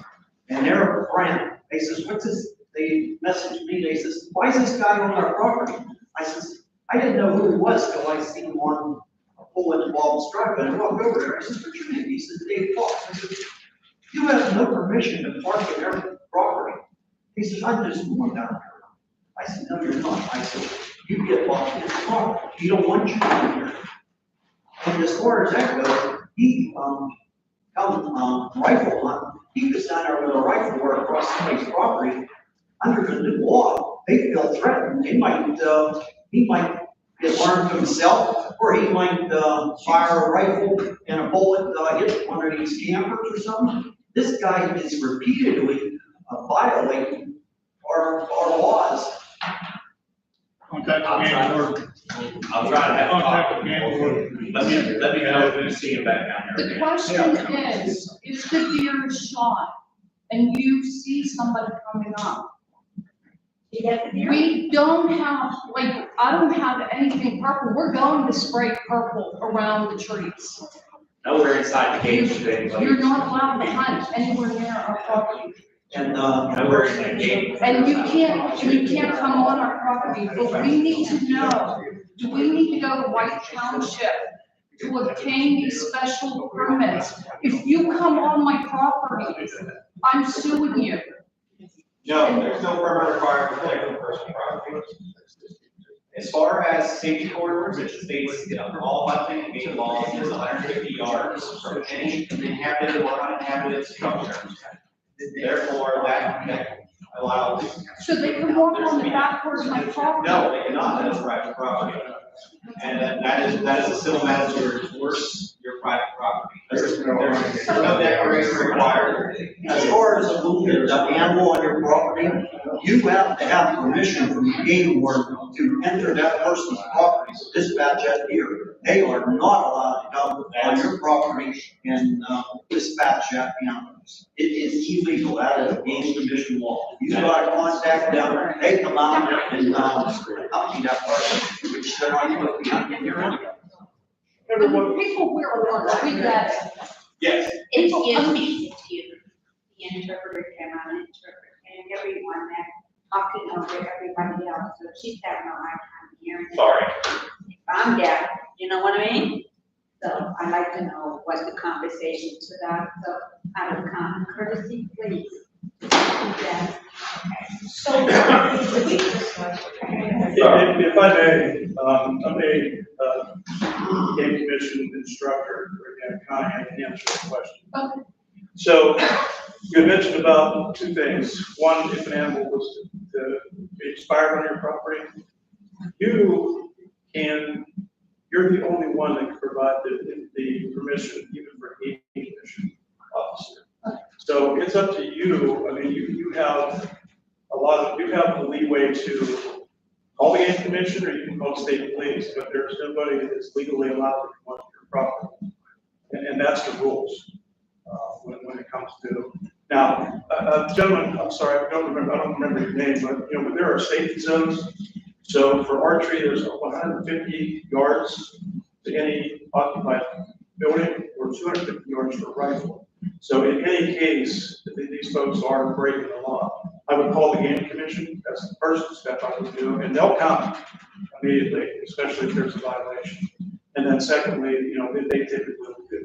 And they're brand. They says, what's this? They messaged me, they says, why is this guy on our property? I says, I didn't know who he was till I seen him on a pulling Bob's driveway. And I walked over there, I says, what's your name? He says, Dave Fox. I said, you have no permission to park in their property. He says, I'm just going down there. I said, no, you're not. I said, you get lost in the property. You don't want you down here. And as far as that goes, he, rifle hunt, he was down there with a rifle where across somebody's property. Under the new law, they feel threatened. He might get armed himself, or he might, fire a rifle and a bullet, hit one of these campers or something. This guy is repeatedly violating our laws. Contact I'll the try. game board. I'll try to have a Contact talk. the game board. Let me know if you see him back down there The again. question is, if the deer is shot and you see somebody coming up, we don't have, like, I don't have anything purple. We're going to spray purple around the trees. Nowhere inside the gate should anybody. You're not allowed to hunt anywhere near our property. And, Nowhere in that gate. And you can't come on our property, but we need to know, do we need to go to White Township to obtain these special permits? If you come on my property, I'm suing you. No, there's no permit required for protecting personal property. As far as safety corridors, it states, all hunting game laws is 150 yards from any inhabited or uninhabited structure. Therefore, that allows. So they can walk on the back part of my property? No, they cannot, that is private property. And that is a civil matter to enforce your private property. There's no declaration required. as far as moving the animal on your property, you have to have permission from the game warden to enter that person's property. So dispatch that here. They are not allowed to come on your property and dispatch that animal. It is illegal. That is a game commission law. You gotta contact them. They come out and empty that person, which they're not supposed to be hunting your animal. And people wear alarms, we get it. Yes. Excuse me, the interpreter came on and interpreted, and everyone that talking over everybody else, so she's having a hard time hearing. Sorry. If I'm deaf, you know what I mean? So I'd like to know what the conversation was about, so out of common courtesy, please. Yeah. So. If I may, I'm a game commission instructor for Indiana County. I can answer the question. Okay. So you mentioned about two things. One, if an animal was to be expired on your property, you're the only one that can provide the permission, even for a game commission officer. So it's up to you. I mean, you have the leeway to call the game commission, or you can call state police, but there's nobody that is legally allowed to come onto your property. And that's the rules, when it comes to. Now, gentlemen, I'm sorry, I don't remember your name, but, but there are safety zones. So for archery, there's 150 yards to any occupied building, or 250 yards for a rifle. So in any case, these folks are breaking the law, I would call the game commission. That's the first step I would do, and they'll come immediately, especially if there's a violation. And then secondly, they typically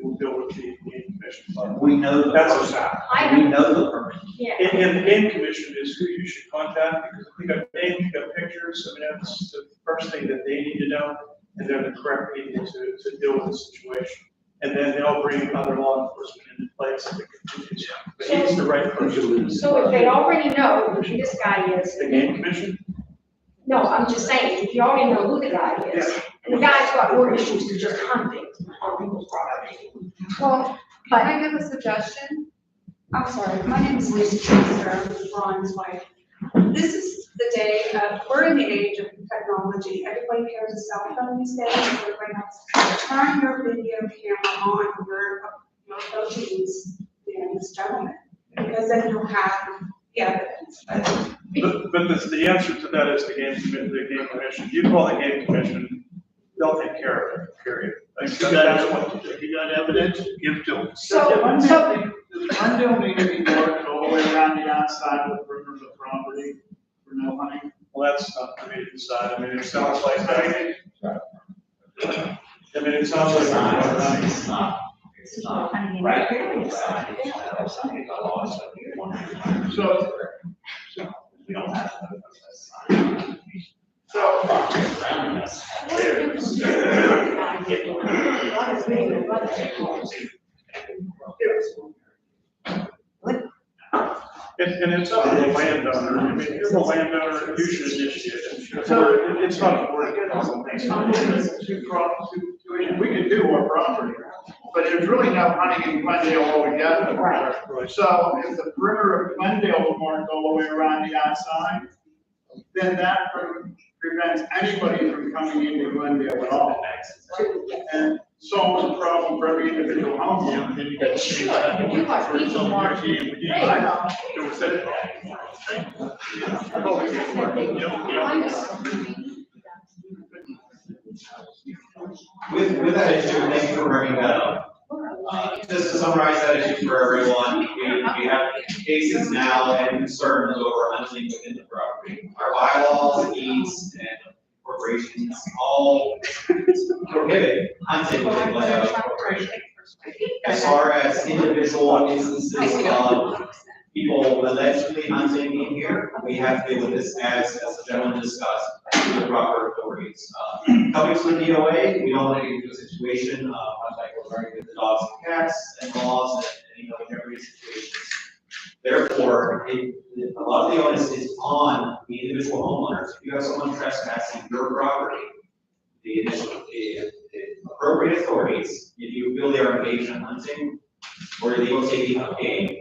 will deal with the game commission. We know That's a fact. We know the permit. Yeah. And the game commission is who you should contact, because if we got names, we got pictures, I mean, that's the first thing that they need to know, and they're the correct people to deal with the situation. And then they'll bring other law enforcement into place if it continues. But he's the right person. So if they already know who this guy is, The game commission? no, I'm just saying, if you already know who the guy is, and the guy's got more issues than just hunting on people's property. Well, can I give a suggestion? I'm sorry, my name is Lisa Chaser, I'm Ron's wife. This is the day of, we're in the age of technology, everybody carries a cell phone these days, everybody has to turn your video camera on, and you're approaching this gentleman. Because because then you'll have the evidence. But the answer to that is the game commission. You call the game commission, they'll take care of it, period. If you got evidence, give it to them. So, Does Glendale need to be worked all the way around the outside of the perimeter of the property for no hunting? Well, that's not for me to decide. I mean, it sounds like that. I mean, it sounds like. It's not, it's not right here. It's not. So, We don't have. And it's up to the landowner. I mean, if you're the landowner, you should initiate it. So it's not a board. We could do our property, but there's really no hunting in Glendale altogether. Right. So if the perimeter of Glendale will mark all the way around the outside, then that prevents anybody from coming into Glendale at all. And solves the problem for every individual home. yeah, then you got to change that. You got people marking. I know. It was that. With that issue, thank you for bringing that up. Just to summarize that issue for everyone, we have cases now and concerns over hunting within the property. Our bylaws, deeds, and corporations all prohibit hunting within Glendale Corporation. As far as individual instances of people allegedly hunting in here, we have to deal with this as the gentleman discussed, with the proper authorities. Coming to the DOA, we don't want to get into a situation, like we're learning with the dogs and cats and laws and every situation. Therefore, a lot of the onus is on the individual homeowners. If you have someone trespassing your property, the appropriate authorities, if you feel they are engaged in hunting or illegal taking of game,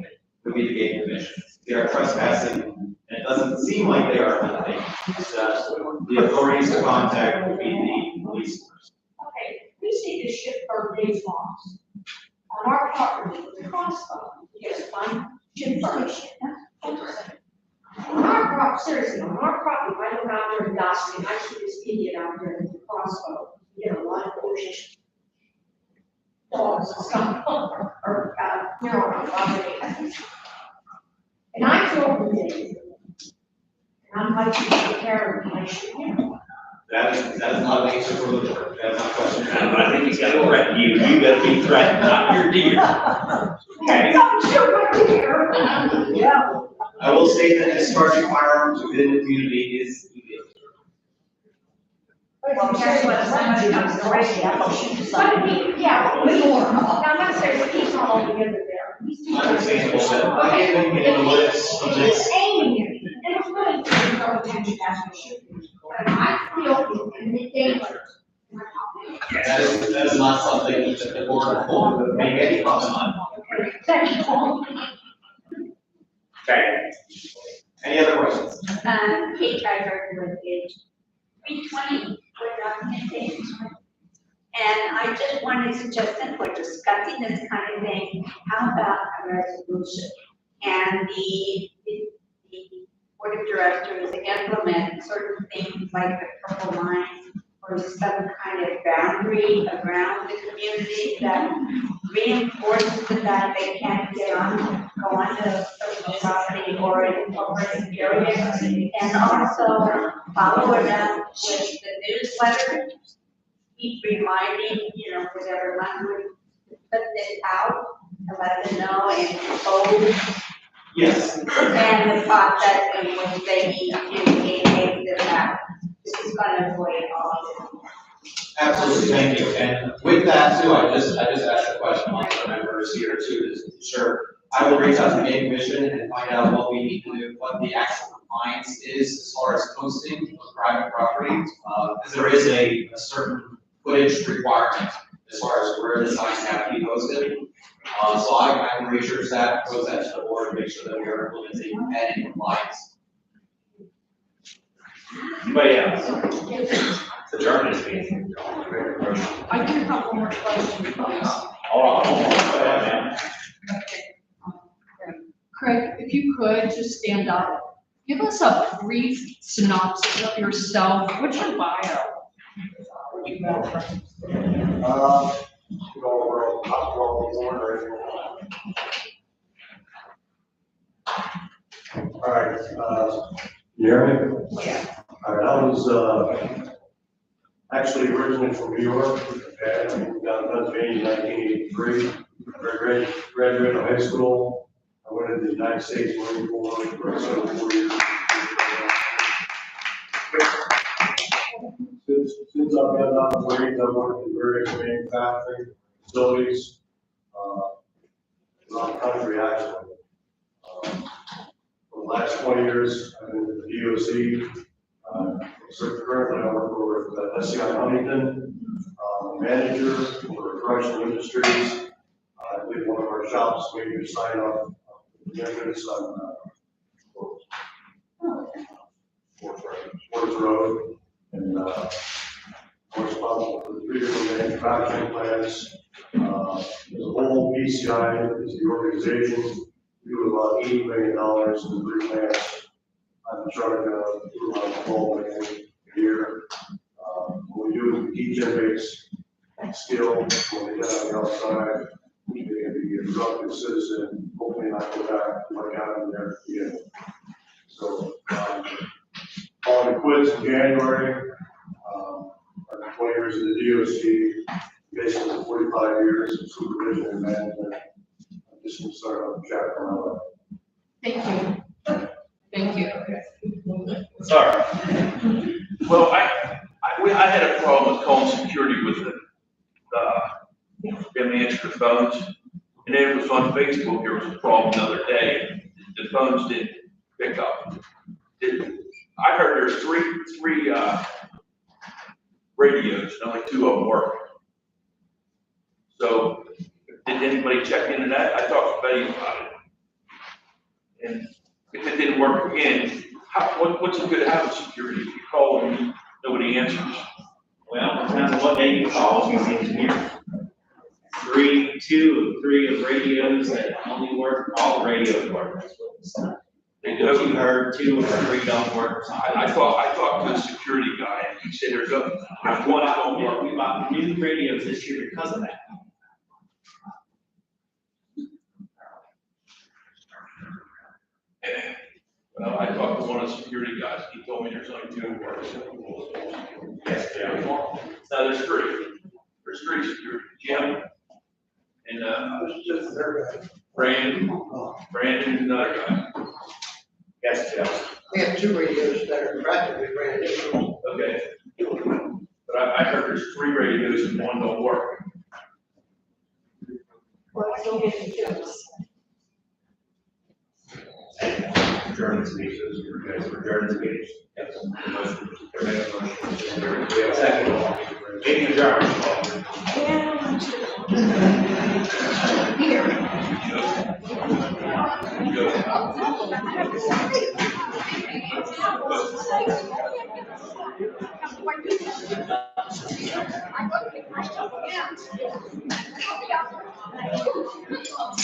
would be the game commission. If they are trespassing, and it doesn't seem like they are hunting, the authorities to contact would be the police force. Okay, we see this shit for days long. On our property, with the crossbow, yes, one, should furnish it. On our property, seriously, on our property, I go out there and dust, and I see this idiot out there with the crossbow, you know, a lot of bushes. Dogs and stuff, or, you know, on our property. And I told him, and I'm like, to take care of him, I should, you know. That is not an answer for the board. That's not a question. But I think he's got to threaten you. You got to be threatened, not your deer. Okay. Don't shoot my deer. Yeah. I will say that discharging firearms within the community is illegal. Well, guess what, somebody comes to race, I'll shoot somebody. Yeah, we are. Now, I'm saying, he's not all together there. He's too. Understandable, but Okay. again, we can limit He's aiming it, and it's really getting no attention after shooting. But I feel in the danger. that is not something that the board will make any comment on. Okay. Any other questions? Kate Geiger with page 320 for documentation. And I just wanted to suggest, since we're discussing this kind of thing, how about a resolution? And the board of directors implement certain things like the purple lines or some kind of boundary around the community that reinforces the fact they can't go onto personal property or an incorporated area. And also follow it up with the newsletter, keep reminding, whatever language, put this out to let them know and code. Yes. And the process in which they need to engage this out. This is going to avoid all of this. Absolutely, thank you. And with that too, I just asked a question on the members here too, to ensure. I will reach out to the game commission and find out what we need to do, what the actual compliance is as far as posting of private property. Because there is a certain footage requirement as far as where the signs have to be posted. So I can research that, pose that to the board, and make sure that we are implementing and in compliance. Anybody else? The German is being. I do have one more question, please. Hold on, go ahead, man. Craig, if you could just stand up, give us a brief synopsis of yourself. What's your bio? All right, you hear me? Yeah. All right, I was, actually originally from New York, and I moved down to Pennsylvania in 1983. Graduated high school. I went into the United States Marine Corps for 4 years. Since I've been out of the Marines, I've worked in various manufacturing facilities, around the country actually. For the last 20 years, I've been in the DOC. So currently I work for SCI Huntington, manager for correctional industries. I believe one of our shops made me sign off the entrance on Sports Road. And I'm responsible for the 3 different manufacturing plants. As a whole, PCI is the organization. We do about $80 million in the 3 plants. I'm in charge of about $12 million a year. What we do is we generates skill when they get on the outside. They can be a productive citizen, hopefully not go back like out in there again. So, all the quits in January, after 20 years in the DOC, basically 45 years of supervision and management. I'm just going to start off the chapter on my life. Thank you. Thank you. Sorry. Well, I had a problem with calling security with them answer the phones. And then it was on Facebook, there was a problem the other day. The phones didn't pick up. I heard there's three radios, and only 2 of them work. So, did anybody check into that? I talked to Betty about it. And if it didn't work again, what's it good to have a security? If you call and nobody answers. Well, it depends on what day you call, these engineers. 2 or 3 of radios that only work, all the radios work. They What you do. heard, 2 or 3 don't work. I talked to a security guy, and he said there's one that don't work. We bought new radios this year because of that. Well, I talked to one of the security guys, he told me there's only 2 that work. Yes, yeah. No, there's 3. There's 3 security, Jim, and, Brandon, and another guy. Yes, Jeff. We have 2 radios that are practically brand new. Okay. But I heard there's 3 radios and 1 don't work. Well, I don't get the jokes. Adjourn speeches, you guys for adjourn speeches. Yes. Motion. We have a second. Meeting adjourned. Here.